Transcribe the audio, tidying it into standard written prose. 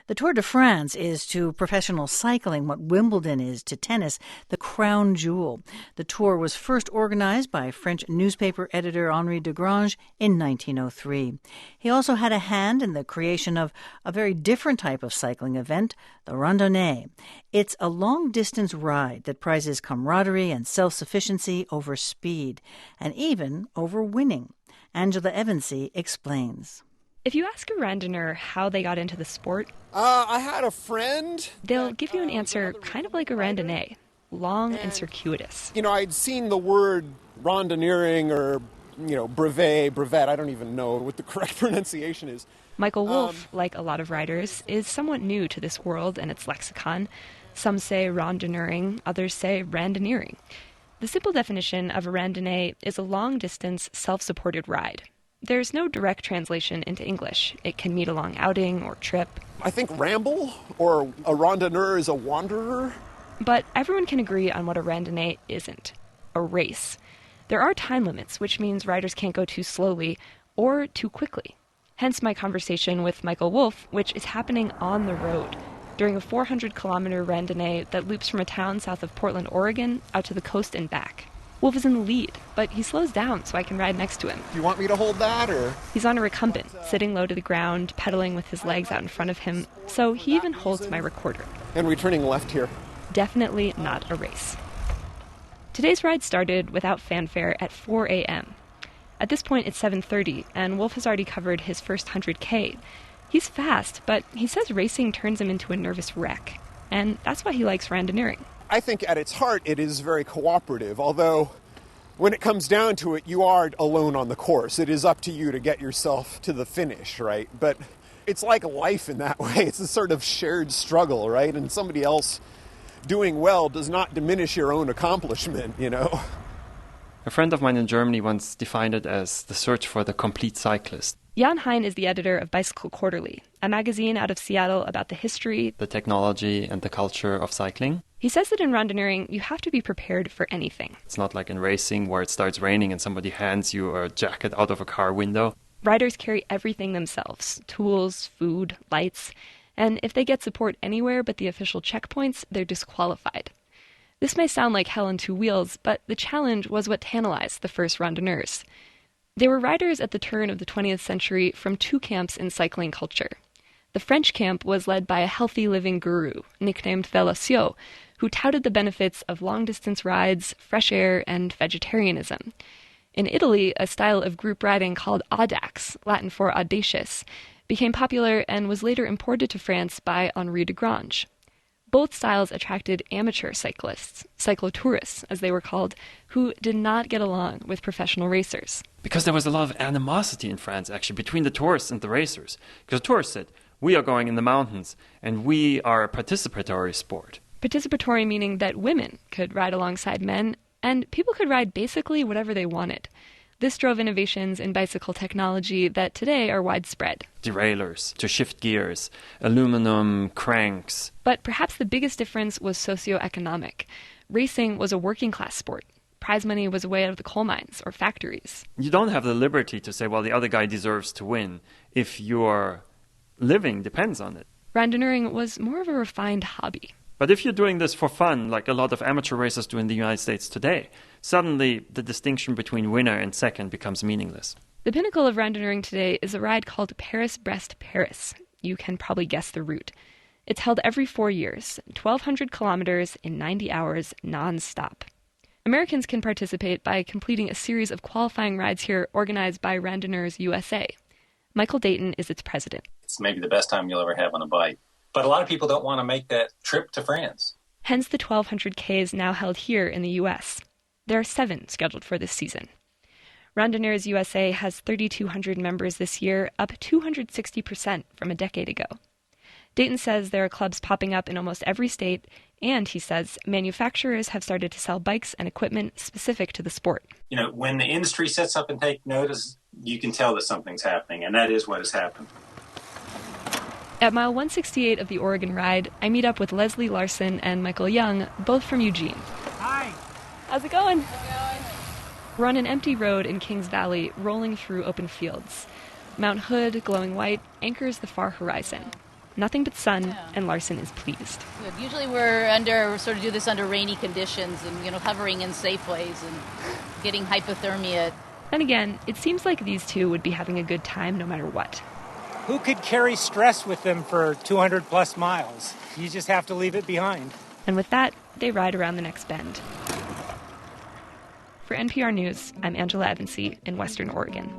The Tour de France is to professional cycling what Wimbledon is to tennis, the crown jewel. The Tour was first organized by French newspaper editor Henri de Grange in 1903. He also had a hand in the creation of a very different type of cycling event, the randonnée. It's a long-distance ride that prizes camaraderie and self-sufficiency over speed, and even over winning. Angela Evansy explains. If you ask a randonneur how they got into the sport, I had a friend. They'll give you an answer kind of like a randonnée, long and circuitous. I'd seen the word randonneering or, brevet, I don't even know what the correct pronunciation is. Michael Wolff, like a lot of riders, is somewhat new to this world and its lexicon. Some say randonneuring, others say randonneering. The simple definition of a randonnée is a long-distance, self-supported ride. There's no direct translation into English. It can mean a long outing or trip. I think ramble or a randonneur is a wanderer. But everyone can agree on what a randonnée isn't. A race. There are time limits, which means riders can't go too slowly or too quickly. Hence my conversation with Michael Wolff, which is happening on the road during a 400-kilometer randonnée that loops from a town south of Portland, Oregon, out to the coast and back. Wolff is in the lead, but he slows down so I can ride next to him. Do you want me to hold that, or? He's on a recumbent, sitting low to the ground, pedaling with his legs out in front of him, so he even holds my recorder. And we're turning left here. Definitely not a race. Today's ride started without fanfare at 4 a.m. At this point, it's 7:30, and Wolff has already covered his first 100K. He's fast, but he says racing turns him into a nervous wreck, and that's why he likes randonneuring. I think at its heart it is very cooperative, although when it comes down to it, you are alone on the course. It is up to you to get yourself to the finish, right? But it's like life in that way. It's a sort of shared struggle, right? And somebody else doing well does not diminish your own accomplishment, A friend of mine in Germany once defined it as the search for the complete cyclist. Jan Hein is the editor of Bicycle Quarterly, a magazine out of Seattle about the history, the technology, and the culture of cycling. He says that in randonneuring, you have to be prepared for anything. It's not like in racing where it starts raining and somebody hands you a jacket out of a car window. Riders carry everything themselves, tools, food, lights, and if they get support anywhere but the official checkpoints, they're disqualified. This may sound like hell on two wheels, but the challenge was what tantalized the first randonneurs. They were riders at the turn of the 20th century from two camps in cycling culture. The French camp was led by a healthy living guru, nicknamed Vélocio, who touted the benefits of long-distance rides, fresh air, and vegetarianism. In Italy, a style of group riding called audax, Latin for audacious, became popular and was later imported to France by Henri de Grange. Both styles attracted amateur cyclists, cyclotourists as they were called, who did not get along with professional racers. Because there was a lot of animosity in France, actually, between the tourists and the racers. Because the tourists said, we are going in the mountains, and we are a participatory sport. Participatory meaning that women could ride alongside men, and people could ride basically whatever they wanted. This drove innovations in bicycle technology that today are widespread. Derailleurs to shift gears, aluminum cranks. But perhaps the biggest difference was socioeconomic. Racing was a working-class sport. Prize money was a way out of the coal mines or factories. You don't have the liberty to say, well, the other guy deserves to win if your living depends on it. Randonneuring was more of a refined hobby. But if you're doing this for fun, like a lot of amateur racers do in the United States today, suddenly the distinction between winner and second becomes meaningless. The pinnacle of randonneuring today is a ride called Paris-Brest-Paris. You can probably guess the route. It's held every 4 years, 1,200 kilometers in 90 hours non-stop. Americans can participate by completing a series of qualifying rides here organized by Randonneurs USA. Michael Dayton is its president. It's maybe the best time you'll ever have on a bike. But a lot of people don't want to make that trip to France. Hence the 1,200 Ks now held here in the U.S. There are 7 scheduled for this season. Randonneurs USA has 3,200 members this year, up 260% from a decade ago. Dayton says there are clubs popping up in almost every state, and he says manufacturers have started to sell bikes and equipment specific to the sport. When the industry sets up and takes notice, you can tell that something's happening, and that is what has happened. At mile 168 of the Oregon ride, I meet up with Leslie Larson and Michael Young, both from Eugene. Hi. How's it going? We're on an empty road in Kings Valley, rolling through open fields. Mount Hood, glowing white, anchors the far horizon. nothing but sun, and Larson is pleased. Good. Usually sort of do this under rainy conditions and, hovering in safe ways and getting hypothermia. Then again, it seems like these two would be having a good time no matter what. Who could carry stress with them for 200 plus miles? You just have to leave it behind. And with that, they ride around the next bend. For NPR News, I'm Angela Evansy in Western Oregon.